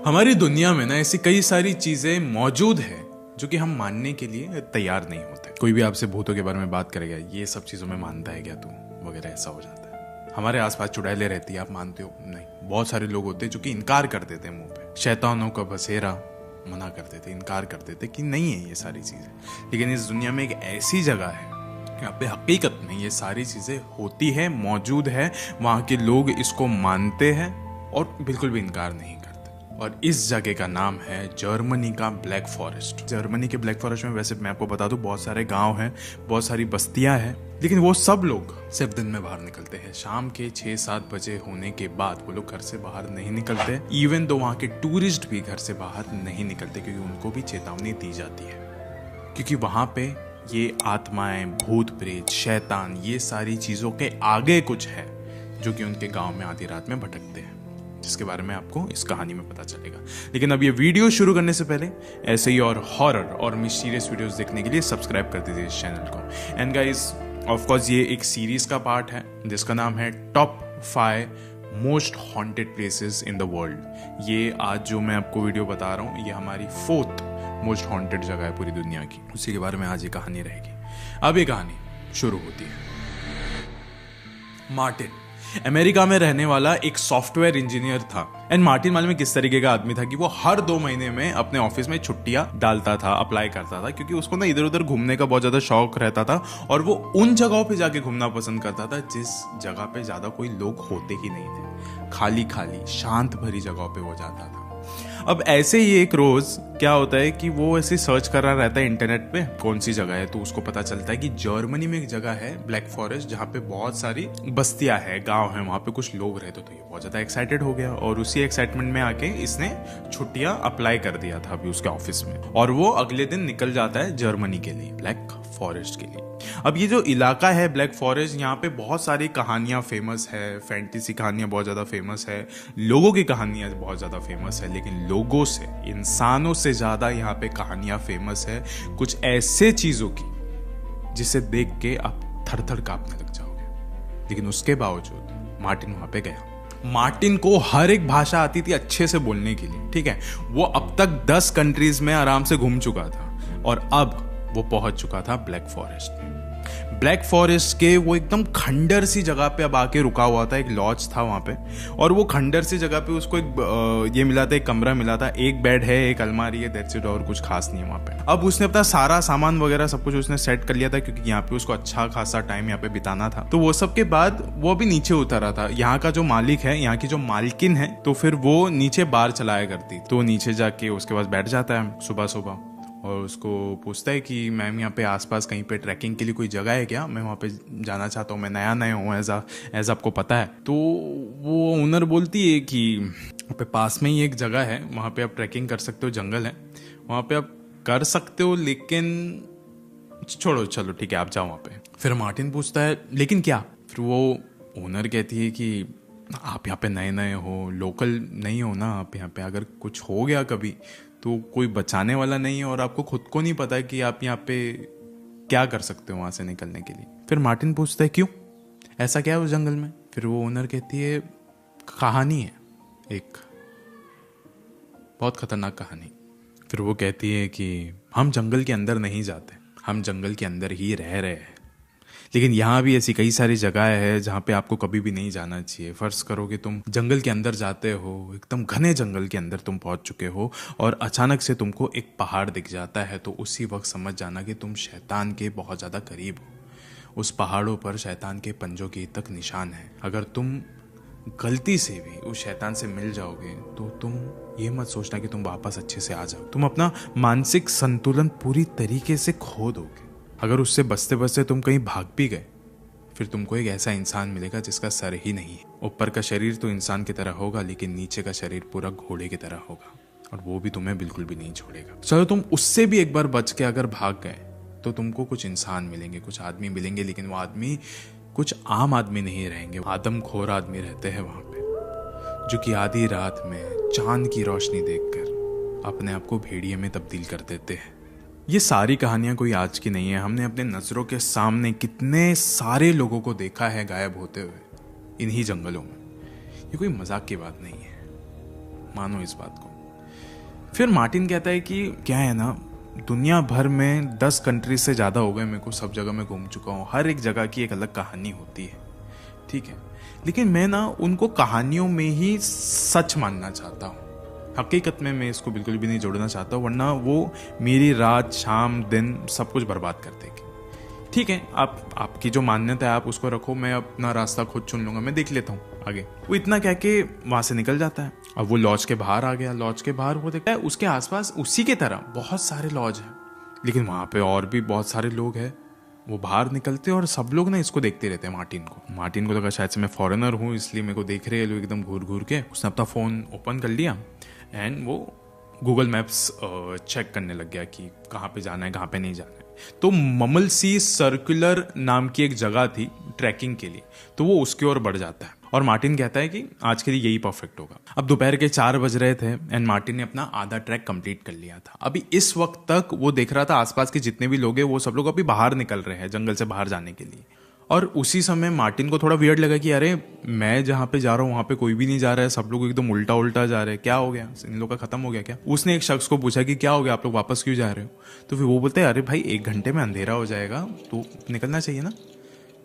हमारी दुनिया में ना ऐसी कई सारी चीजें मौजूद है जो कि हम मानने के लिए तैयार नहीं होते। कोई भी आपसे भूतों के बारे में बात करेगा, ये सब चीजों में मानता है क्या तू, वगैरह ऐसा हो जाता है। हमारे आसपास चुड़ैलें रहती है, आप मानते हो? नहीं। बहुत सारे लोग होते हैं जो कि इनकार कर देते हैं मुंह पे। शैतानों का बसेरा मना कर देते, इनकार कर देते कि नहीं है ये सारी चीजें। लेकिन इस दुनिया में एक ऐसी जगह है यहाँ पे हकीकत में ये सारी चीजें होती है, मौजूद है। वहां के लोग इसको मानते हैं और बिल्कुल भी इनकार नहीं करते। और इस जगह का नाम है जर्मनी का ब्लैक फॉरेस्ट। जर्मनी के ब्लैक फॉरेस्ट में वैसे मैं आपको बता दूं, बहुत सारे गांव हैं, बहुत सारी बस्तियां हैं, लेकिन वो सब लोग सिर्फ दिन में बाहर निकलते हैं। शाम के 6-7 बजे होने के बाद वो लोग घर से बाहर नहीं निकलते। इवन तो वहाँ के टूरिस्ट भी घर से बाहर नहीं निकलते, क्योंकि उनको भी चेतावनी दी जाती है। क्योंकि वहाँ पे ये आत्माएं, भूत प्रेत, शैतान, ये सारी चीज़ों के आगे कुछ है जो कि उनके गांव में आधी रात में भटकते हैं, जिसके बारे में आपको इस कहानी में पता चलेगा। लेकिन अब ये वीडियो शुरू करने से पहले ऐसे ही और हॉरर और मिस्टीरियस वीडियोस देखने के लिए सब्सक्राइब कर दीजिए इस चैनल को। एंड गाइस, ऑफ कोर्स ये एक सीरीज का पार्ट है जिसका नाम है top 5 most haunted places in the world. ये आज जो मैं आपको वीडियो बता रहा हूँ, ये हमारी 4th मोस्ट हॉन्टेड जगह है पूरी दुनिया की। उसी के बारे में आज ये कहानी रहेगी। अब ये कहानी शुरू होती है। मार्टिन अमेरिका में रहने वाला एक सॉफ्टवेयर इंजीनियर था। एंड मार्टिन मालूम है किस तरीके का आदमी था कि वो हर 2 महीने में अपने ऑफिस में छुट्टियां डालता था, अप्लाई करता था, क्योंकि उसको ना इधर उधर घूमने का बहुत ज्यादा शौक रहता था। और वो उन जगहों पे जाके घूमना पसंद करता था जिस जगह पे ज्यादा कोई लोग होते ही नहीं थे। खाली खाली शांत भरी जगहों पे वो जाता था। अब ऐसे ही एक रोज क्या होता है कि वो ऐसे सर्च कर रहा रहता है इंटरनेट पे कौन सी जगह है, तो उसको पता चलता है कि जर्मनी में एक जगह है ब्लैक फॉरेस्ट, जहाँ पे बहुत सारी बस्तियां हैं, गांव हैं, वहां पे कुछ लोग रहते। तो ये बहुत ज्यादा एक्साइटेड हो गया और उसी एक्साइटमेंट में आके इसने छुट्टियां अप्लाई कर दिया था अभी उसके ऑफिस में। और वो अगले दिन निकल जाता है जर्मनी के लिए, ब्लैक फॉरेस्ट के लिए। अब ये जो इलाका है ब्लैक फॉरेस्ट, यहाँ पे बहुत सारी कहानियां फेमस है, फैंटेसी कहानियां बहुत ज्यादा फेमस है, लोगों की कहानियां बहुत ज्यादा फेमस है। लेकिन लोगों से, इंसानों से ज्यादा यहाँ पे कहानियां फेमस है कुछ ऐसे चीजों की जिसे देख के आप थर थर कांपने लग जाओगे। लेकिन उसके बावजूद मार्टिन वहां पे गया। मार्टिन को हर एक भाषा आती थी अच्छे से बोलने के लिए, ठीक है। वो अब तक 10 कंट्रीज में आराम से घूम चुका था और अब वो पहुंच चुका था ब्लैक फॉरेस्ट में। ब्लैक फॉरेस्ट के वो एकदम खंडर सी जगह पे अब आके रुका हुआ था। एक लॉज था वहां पे, और वो खंडर सी जगह पे उसको एक ये मिला था, एक कमरा मिला था, एक बेड है, एक अलमारी है, दैट्स इट, और कुछ खास नहीं है वहां पे। अब उसने अपना सारा सामान वगैरह सब कुछ उसने सेट कर लिया था, क्योंकि यहाँ पे उसको अच्छा खासा टाइम यहाँ पे बिताना था। तो वो सब के बाद वो अभी नीचे उतरा था। यहाँ का जो मालिक है, यहाँ की जो मालकिन है, तो फिर वो नीचे बार चलाया करती, तो नीचे जाके उसके पास बैठ जाता है सुबह सुबह और उसको पूछता है कि मैम यहाँ पे आसपास कहीं पे ट्रैकिंग के लिए कोई जगह है क्या, मैं वहाँ पे जाना चाहता हूँ, मैं नया हूँ, ऐसा आपको पता है। तो वो ओनर बोलती है कि वहाँ पे पास में ही एक जगह है, वहाँ पे आप ट्रैकिंग कर सकते हो, जंगल है, वहाँ पे आप कर सकते हो, लेकिन छोड़ो, चलो ठीक है आप जाओ वहाँ पे। फिर मार्टिन पूछता है लेकिन क्या? फिर वो ओनर कहती है कि आप यहाँ पे नए हो, लोकल नहीं हो ना आप, यहाँ पे अगर कुछ हो गया कभी तो कोई बचाने वाला नहीं है, और आपको खुद को नहीं पता है कि आप यहाँ पे क्या कर सकते हो वहां से निकलने के लिए। फिर मार्टिन पूछता है क्यों, ऐसा क्या है उस जंगल में? फिर वो ओनर कहती है कहानी है, एक बहुत खतरनाक कहानी। फिर वो कहती है कि हम जंगल के अंदर नहीं जाते, हम जंगल के अंदर ही रह रहे हैं, लेकिन यहाँ भी ऐसी कई सारी जगह है जहाँ पे आपको कभी भी नहीं जाना चाहिए। फर्ज करो कि तुम जंगल के अंदर जाते हो, एकदम घने जंगल के अंदर तुम पहुंच चुके हो, और अचानक से तुमको एक पहाड़ दिख जाता है, तो उसी वक्त समझ जाना कि तुम शैतान के बहुत ज़्यादा करीब हो। उस पहाड़ों पर शैतान के पंजों के तक निशान है। अगर तुम गलती से भी उस शैतान से मिल जाओगे तो तुम ये मत सोचना कि तुम वापस अच्छे से आ जाओ, तुम अपना मानसिक संतुलन पूरी तरीके से खो दोगे। अगर उससे बचते बचते तुम कहीं भाग भी गए, फिर तुमको एक ऐसा इंसान मिलेगा जिसका सर ही नहीं है। ऊपर का शरीर तो इंसान की तरह होगा, लेकिन नीचे का शरीर पूरा घोड़े की तरह होगा, और वो भी तुम्हें बिल्कुल भी नहीं छोड़ेगा। चलो तुम उससे भी एक बार बच के अगर भाग गए तो तुमको कुछ इंसान मिलेंगे, कुछ आदमी मिलेंगे, लेकिन वो आदमी कुछ आम आदमी नहीं रहेंगे, आदमखोर आदमी रहते हैं वहां पे, जो कि आधी रात में चांद की रोशनी देखकर अपने आप को भेड़िए में तब्दील कर देते हैं। ये सारी कहानियां कोई आज की नहीं है। हमने अपने नजरों के सामने कितने सारे लोगों को देखा है गायब होते हुए इन्हीं जंगलों में। ये कोई मजाक की बात नहीं है, मानो इस बात को। फिर मार्टिन कहता है कि क्या है ना, दुनिया भर में 10 कंट्रीज से ज़्यादा हो गए मेरे को, सब जगह मैं घूम चुका हूँ, हर एक जगह की एक अलग कहानी होती है, ठीक है, लेकिन मैं ना उनको कहानियों में ही सच मानना चाहता हूँ, हकीकत में मैं इसको बिल्कुल भी नहीं जोड़ना चाहता, वरना वो मेरी रात शाम दिन सब कुछ बर्बाद कर देगी। ठीक है, आपकी जो मान्यता है आप उसको रखो, मैं अपना रास्ता खुद चुन लूंगा, मैं देख लेता हूँ आगे। वो इतना कह के वहां से निकल जाता है। अब वो लॉज के बाहर आ गया, लॉज के बाहर वो देखता है उसके आसपास उसी के तरह बहुत सारे लॉज हैं, लेकिन वहां पे और भी बहुत सारे लोग हैं। वो बाहर निकलते और सब लोग ना इसको देखते रहते हैं, मार्टिन को लगा शायद से मैं फॉरेनर हूँ इसलिए मेरे को देख रहे हैं लोग एकदम घूर घूर के। उसने अपना फोन ओपन कर लिया एंड वो गूगल मैप्स चेक करने लग गया कि कहाँ पे जाना है कहाँ पे नहीं जाना है। तो ममल सी सर्कुलर नाम की एक जगह थी ट्रैकिंग के लिए, तो वो उसकी ओर बढ़ जाता है और मार्टिन कहता है कि आज के लिए यही परफेक्ट होगा। अब दोपहर के 4 बज रहे थे एंड मार्टिन ने अपना आधा ट्रैक कंप्लीट कर लिया था। अभी इस वक्त तक वो देख रहा था आसपास के जितने भी लोग हैं वो सब लोग अभी बाहर निकल रहे हैं जंगल से बाहर जाने के लिए, और उसी समय मार्टिन को थोड़ा वियर्ड लगा कि अरे मैं जहाँ पे जा रहा हूँ वहाँ पे कोई भी नहीं जा रहा है, सब लोग एकदम उल्टा उल्टा जा रहे हैं, क्या हो गया, इन लोग का खत्म हो गया क्या। उसने एक शख्स को पूछा कि क्या हो गया, आप लोग वापस क्यों जा रहे हो। तो फिर वो बोलते हैं अरे भाई 1 घंटे में अंधेरा हो जाएगा तो निकलना चाहिए ना।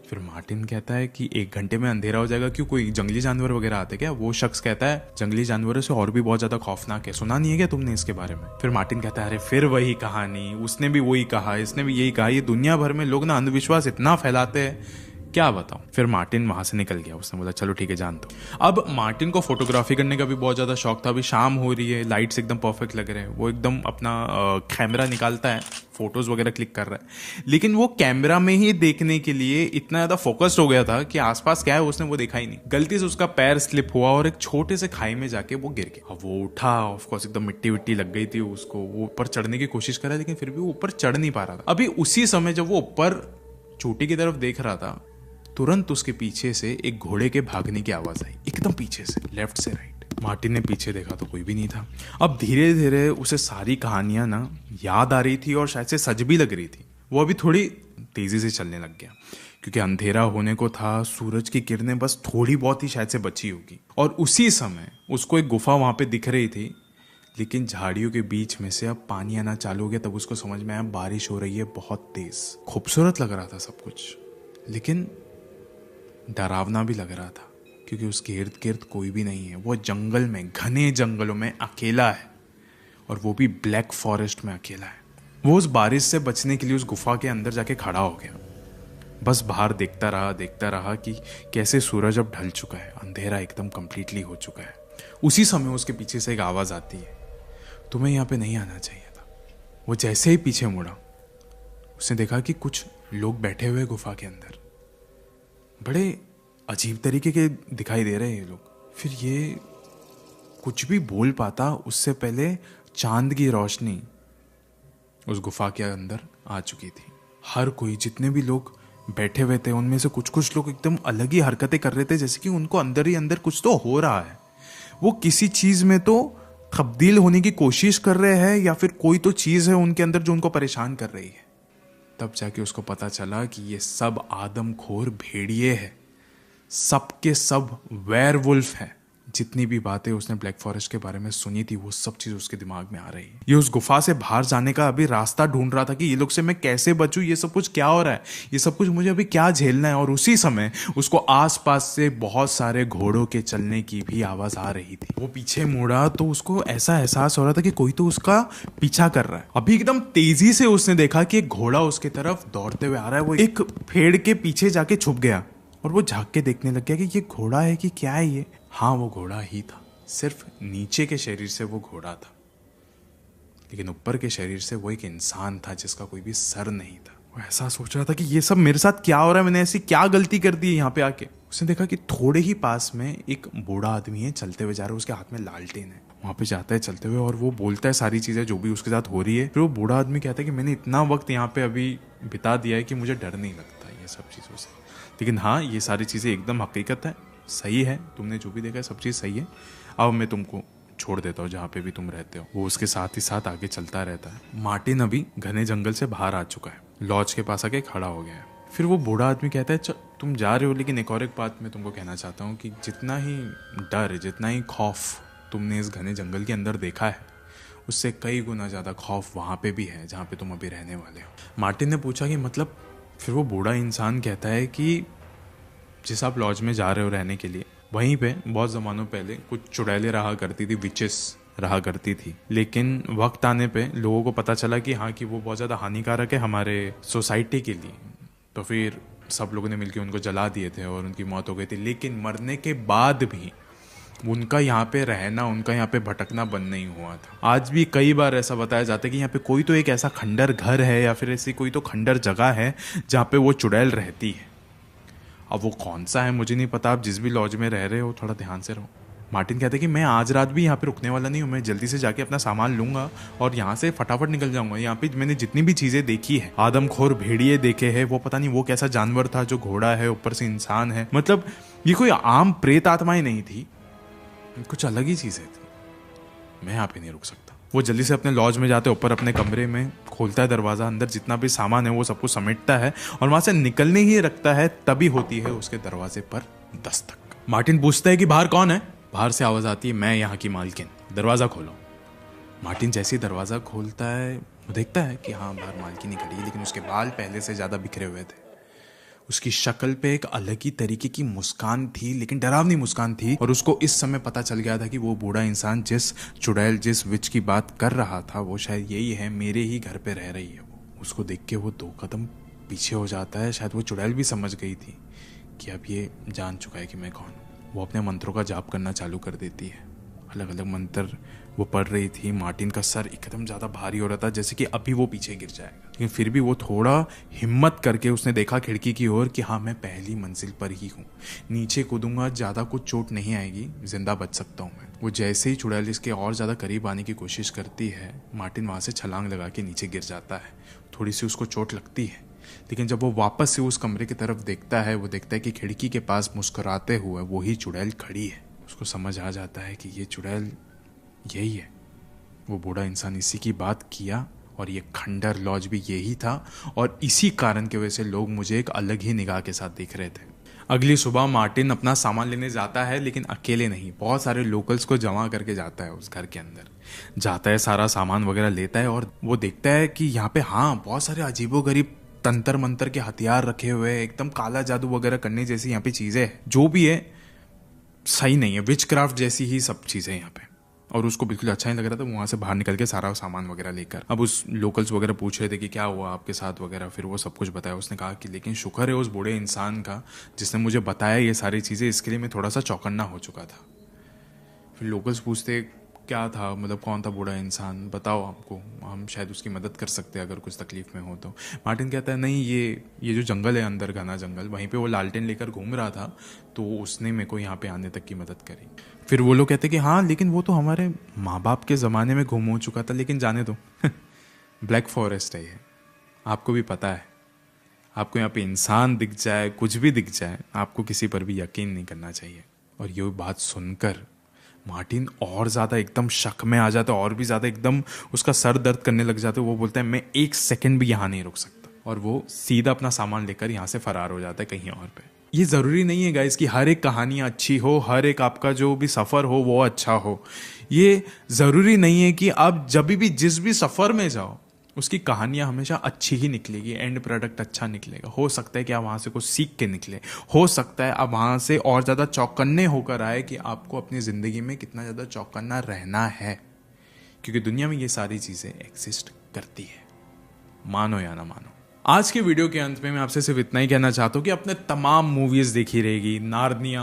फिर मार्टिन कहता है कि 1 घंटे में अंधेरा हो जाएगा क्यों, कोई जंगली जानवर वगैरह आते क्या। वो शख्स कहता है जंगली जानवरों से और भी बहुत ज्यादा खौफनाक है, सुना नहीं है क्या तुमने इसके बारे में। फिर मार्टिन कहता है अरे फिर वही कहानी, उसने भी वही कहा, इसने भी यही कहा, ये दुनिया भर में लोग ना अंधविश्वास इतना फैलाते हैं, क्या बताऊं। फिर मार्टिन वहां से निकल गया, उसने बोला चलो ठीक है जान दो। अब मार्टिन को फोटोग्राफी करने का भी बहुत ज्यादा शौक था। अभी शाम हो रही है, लाइट्स एकदम परफेक्ट लग रहे हैं, वो एकदम अपना कैमरा निकालता है, फोटोज वगैरह क्लिक कर रहा है, लेकिन वो कैमरा में ही देखने के लिए इतना ज्यादा फोकस्ड हो गया था कि आसपास क्या है उसने वो देखा ही नहीं। गलती से उसका पैर स्लिप हुआ और एक छोटे से खाई में जाके वो गिर गया। अब वो उठा, ऑफकोर्स एकदम मिट्टी विट्टी लग गई थी उसको, वो ऊपर चढ़ने की कोशिश कर रहा लेकिन फिर भी वो ऊपर चढ़ नहीं पा रहा था। अभी उसी समय जब वो ऊपर चोटी की तरफ देख रहा था, तुरंत उसके पीछे से एक घोड़े के भागने की आवाज आई, एकदम पीछे से, लेफ्ट से राइट। मार्टिन ने पीछे देखा तो कोई भी नहीं था। अब धीरे धीरे उसे सारी कहानियां ना याद आ रही थी और शायद से सच भी लग रही थी। वो अभी थोड़ी तेजी से चलने लग गया क्योंकि अंधेरा होने को था, सूरज की किरणें बस थोड़ी बहुत ही शायद से बची होगी। और उसी समय उसको एक गुफा वहां पे दिख रही थी, लेकिन झाड़ियों के बीच में से अब पानी आना चालू हो गया। तब उसको समझ में आया बारिश हो रही है बहुत तेज। खूबसूरत लग रहा था सब कुछ, लेकिन डरावना भी लग रहा था क्योंकि उसके इर्द गिर्द कोई भी नहीं है। वो जंगल में, घने जंगलों में अकेला है, और वो भी ब्लैक फॉरेस्ट में अकेला है। वो उस बारिश से बचने के लिए उस गुफा के अंदर जाके खड़ा हो गया, बस बाहर देखता रहा कि कैसे सूरज अब ढल चुका है, अंधेरा एकदम कंप्लीटली हो चुका है। उसी समय उसके पीछे से एक आवाज आती है, तुम्हें यहाँ पे नहीं आना चाहिए था। वो जैसे ही पीछे मुड़ा, उसने देखा कि कुछ लोग बैठे हुए गुफा के अंदर, बड़े अजीब तरीके के दिखाई दे रहे हैं ये लोग। फिर ये कुछ भी बोल पाता उससे पहले चांद की रोशनी उस गुफा के अंदर आ चुकी थी। हर कोई, जितने भी लोग बैठे हुए थे उनमें से कुछ लोग एकदम अलग ही हरकतें कर रहे थे, जैसे कि उनको अंदर ही अंदर कुछ तो हो रहा है। वो किसी चीज में तो तब्दील होने की कोशिश कर रहे हैं या फिर कोई तो चीज है उनके अंदर जो उनको परेशान कर रही है। तब जाके उसको पता चला कि ये सब आदमखोर भेड़िए हैं, सब के सब वेयरवुल्फ हैं। जितनी भी बातें उसने ब्लैक फॉरेस्ट के बारे में सुनी थी वो सब चीज उसके दिमाग में आ रही है। ये उस गुफा से बाहर जाने का अभी रास्ता ढूंढ रहा था कि ये लोग से मैं कैसे बचूं, ये सब कुछ क्या हो रहा है, ये सब कुछ मुझे अभी क्या झेलना है। और उसी समय उसको आसपास से बहुत सारे घोड़ों के चलने की भी आवाज आ रही थी। वो पीछे मुड़ा तो उसको ऐसा एहसास हो रहा था कि कोई तो उसका पीछा कर रहा है। अभी एकदम तेजी से उसने देखा कि एक घोड़ा उसके तरफ दौड़ते हुए आ रहा है। वो एक पेड़ के पीछे जाके छुप गया और वो झांक के देखने लग गया कि ये घोड़ा है कि क्या है ये। हाँ, वो घोड़ा ही था, सिर्फ नीचे के शरीर से वो घोड़ा था, लेकिन ऊपर के शरीर से वो एक इंसान था जिसका कोई भी सर नहीं था। वो ऐसा सोच रहा था कि ये सब मेरे साथ क्या हो रहा है, मैंने ऐसी क्या गलती कर दी है यहाँ पे आके। उसने देखा कि थोड़े ही पास में एक बूढ़ा आदमी है, चलते हुए जा रहा है, उसके हाथ में लालटेन है। वहां पे जाता है चलते हुए और वो बोलता है सारी चीजें जो भी उसके साथ हो रही है। फिर वो बूढ़ा आदमी कहता है कि मैंने इतना वक्त यहाँ पे अभी बिता दिया है कि मुझे डर नहीं लगता ये सब चीजों से, लेकिन हाँ ये सारी चीजें एकदम हकीकत है, सही है, तुमने जो भी देखा है सब चीज सही है। अब मैं तुमको छोड़ देता हूँ जहाँ पे भी तुम रहते हो। वो उसके साथ ही साथ आगे चलता रहता है। मार्टिन अभी घने जंगल से बाहर आ चुका है, लॉज के पास आके खड़ा हो गया है। फिर वो बूढ़ा आदमी कहता है तुम जा रहे हो, लेकिन एक और एक बात मैं तुमको कहना चाहता हूँ कि जितना ही डर, जितना ही खौफ तुमने इस घने जंगल के अंदर देखा है, उससे कई गुना ज़्यादा खौफ वहाँ पे भी है जहाँ पे तुम अभी रहने वाले हो। मार्टिन ने पूछा कि मतलब फिर वो बूढ़ा इंसान कहता है कि जिस आप लॉज में जा रहे हो रहने के लिए, वहीं पे बहुत ज़मानों पहले कुछ चुड़ैलें रहा करती थी, विचेस रहा करती थी, लेकिन वक्त आने पे लोगों को पता चला कि हाँ कि वो बहुत ज़्यादा हानिकारक है हमारे सोसाइटी के लिए। तो फिर सब लोगों ने मिलकर उनको जला दिए थे और उनकी मौत हो गई थी। लेकिन मरने के बाद भी उनका यहाँ पे रहना, उनका यहाँ पे भटकना बंद नहीं हुआ था। आज भी कई बार ऐसा बताया जाता है कि यहाँ पे कोई तो एक ऐसा खंडर घर है या फिर ऐसी कोई तो खंडर जगह है जहाँ पे वो चुड़ैल रहती है। अब वो कौन सा है मुझे नहीं पता। आप जिस भी लॉज में रह रहे हो थोड़ा ध्यान से रहो। मार्टिन कहते हैं कि मैं आज रात भी यहाँ पे रुकने वाला नहीं हूँ, मैं जल्दी से जाके अपना सामान लूंगा और यहाँ से फटाफट निकल जाऊंगा। यहाँ पे मैंने जितनी भी चीजें देखी है, आदमखोर भेड़िए देखे हैं, वो पता नहीं वो कैसा जानवर था जो घोड़ा है ऊपर से इंसान है, मतलब ये कोई आम प्रेत आत्माएं नहीं थी, कुछ अलग ही चीजें थी। मैं यहाँ पे नहीं रुक सकता। वो जल्दी से अपने लॉज में जाते, ऊपर अपने कमरे में खोलता है दरवाजा, अंदर जितना भी सामान है वो सब कुछ समेटता है और वहां से निकलने ही रखता है, तभी होती है उसके दरवाजे पर दस्तक। मार्टिन पूछता है कि बाहर कौन है। बाहर से आवाज आती है, मैं यहाँ की मालकिन, दरवाजा खोलो। मार्टिन जैसे ही दरवाजा खोलता है वो देखता है कि हाँ बाहर मालकिन ही खड़ी है, लेकिन उसके बाल पहले से ज्यादा बिखरे हुए थे। उसकी शक्ल पे एक अलग ही तरीके की मुस्कान थी, लेकिन डरावनी मुस्कान थी। और उसको इस समय पता चल गया था कि वो बूढ़ा इंसान जिस चुड़ैल, जिस विच की बात कर रहा था, वो शायद यही है, मेरे ही घर पे रह रही है वो। उसको देख के वो 2 कदम पीछे हो जाता है। शायद वो चुड़ैल भी समझ गई थी कि अब ये जान चुका है कि मैं कौन हूँ। वो अपने मंत्रों का जाप करना चालू कर देती है। अलग अलग मंत्र वो पढ़ रही थी। मार्टिन का सर एकदम ज़्यादा भारी हो रहा था, जैसे कि अभी वो पीछे गिर जाएगा, लेकिन फिर भी वो थोड़ा हिम्मत करके उसने देखा खिड़की की ओर कि हाँ मैं पहली मंजिल पर ही हूँ, नीचे कूदूंगा, ज़्यादा कुछ चोट नहीं आएगी, जिंदा बच सकता हूँ मैं। वो जैसे ही चुड़ैल इसके और ज़्यादा करीब आने की कोशिश करती है, मार्टिन वहाँ से छलांग लगा के नीचे गिर जाता है। थोड़ी सी उसको चोट लगती है, लेकिन जब वो वापस से उस कमरे की तरफ देखता है, वो देखता है कि खिड़की के पास मुस्कुराते हुए वही चुड़ैल खड़ी है। उसको समझ आ जाता है कि ये चुड़ैल यही है, वो बूढ़ा इंसान इसी की बात किया और ये खंडर लॉज भी यही था, और इसी कारण की वजह से लोग मुझे एक अलग ही निगाह के साथ देख रहे थे। अगली सुबह मार्टिन अपना सामान लेने जाता है, लेकिन अकेले नहीं, बहुत सारे लोकल्स को जमा करके जाता है। उस घर के अंदर जाता है, सारा सामान वगैरह लेता है और वो देखता है कि यहाँ पे हाँ बहुत सारे अजीबोगरीब तंत्र मंत्र के हथियार रखे हुए हैं, एकदम काला जादू वगैरह करने जैसी यहाँ पे चीजें हैं। जो भी है सही नहीं है, विच क्राफ्ट जैसी ही सब चीजें यहाँ पे। और उसको बिल्कुल अच्छा नहीं लग रहा था। वहां से बाहर निकल के सारा सामान वगैरह लेकर, अब उस लोकल्स वगैरह पूछ रहे थे कि क्या हुआ आपके साथ वगैरह, फिर वो सब कुछ बताया। उसने कहा कि लेकिन शुक्र है उस बूढ़े इंसान का जिसने मुझे बताया ये सारी चीज़ें, इसके लिए मैं थोड़ा सा चौकन्ना हो चुका था। फिर लोकल्स पूछते क्या था, मतलब कौन था बूढ़ा इंसान, बताओ हमको, हम शायद उसकी मदद कर सकते हैं अगर कुछ तकलीफ में हो तो। मार्टिन कहता है नहीं, ये जो जंगल है अंदर, घना जंगल, वहीं पे वो लालटेन लेकर घूम रहा था, तो उसने मेरे को यहाँ पे आने तक की मदद करी। फिर वो लोग कहते कि हाँ लेकिन वो तो हमारे माँ बाप के ज़माने में गुम हो चुका था, लेकिन जाने दो ब्लैक फॉरेस्ट है ये, आपको भी पता है। आपको यहाँ पे इंसान दिख जाए, कुछ भी दिख जाए, आपको किसी पर भी यकीन नहीं करना चाहिए। और ये बात सुनकर मार्टिन और ज़्यादा एकदम शक में आ जाता है, और भी ज़्यादा एकदम उसका सर दर्द करने लग जाता है। वो बोलता है मैं 1 सेकंड भी यहाँ नहीं रुक सकता, और वो सीधा अपना सामान लेकर यहाँ से फरार हो जाता है कहीं और पे। ये ज़रूरी नहीं है गाइस कि हर एक कहानी अच्छी हो, हर एक आपका जो भी सफ़र हो वो अच्छा हो। ये ज़रूरी नहीं है कि आप जब भी जिस भी सफ़र में जाओ उसकी कहानियां हमेशा अच्छी ही निकलेगी, एंड प्रोडक्ट अच्छा निकलेगा। हो सकता है कि आप वहाँ से कुछ सीख के निकले, हो सकता है आप वहाँ से और ज़्यादा चौकन्ने होकर आए कि आपको अपनी ज़िंदगी में कितना ज़्यादा चौकन्ना रहना है, क्योंकि दुनिया में ये सारी चीज़ें एग्जिस्ट करती है, मानो या ना मानो। आज के वीडियो के अंत में मैं आपसे सिर्फ इतना ही कहना चाहता हूँ कि अपने तमाम मूवीज़ देखी रहेगी, नार्निया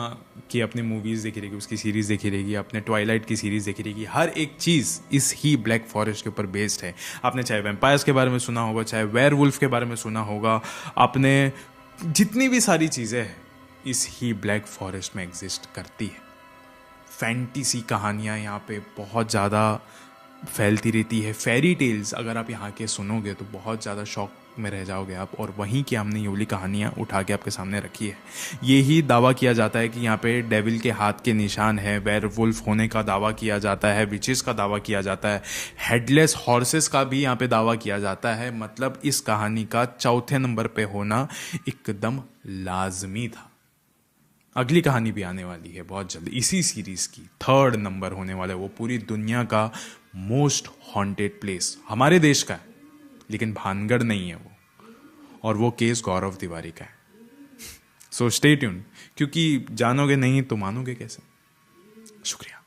की अपनी मूवीज़ देखी रहेगी, उसकी सीरीज़ देखी रहेगी, अपने ट्वाइलाइट की सीरीज़ देखी रहेगी। हर एक चीज़ इस ही ब्लैक फॉरेस्ट के ऊपर बेस्ड है। आपने चाहे वैम्पायर्स के बारे में सुना होगा, चाहे वेयरवुल्फ के बारे में सुना होगा, आपने जितनी भी सारी चीज़ें हैं इस ही ब्लैक फॉरेस्ट में एग्जिस्ट करती है। फैंटेसी कहानियाँ यहाँ पे बहुत ज़्यादा फैलती रहती है। फेरी टेल्स अगर आप यहाँ के सुनोगे तो बहुत ज़्यादा शौक में रह जाओगे आप। और वहीं की हमने ये वाली कहानियाँ उठा के आपके सामने रखी है। यही दावा किया जाता है कि यहाँ पे डेविल के हाथ के निशान है, वेयरवुल्फ होने का दावा किया जाता है, विचेस का दावा किया जाता है, हेडलेस हॉर्सेस का भी यहाँ पे दावा किया जाता है। मतलब इस कहानी का 4थे नंबर पे होना एकदम लाजमी था। अगली कहानी भी आने वाली है बहुत जल्दी, इसी सीरीज की 3rd नंबर होने वाला है। वो पूरी दुनिया का मोस्ट हॉन्टेड प्लेस हमारे देश का है, लेकिन भानगढ़ नहीं है वो, और वो केस गौरव तिवारी का है। सो स्टे ट्यून, क्योंकि जानोगे नहीं तो मानोगे कैसे। शुक्रिया।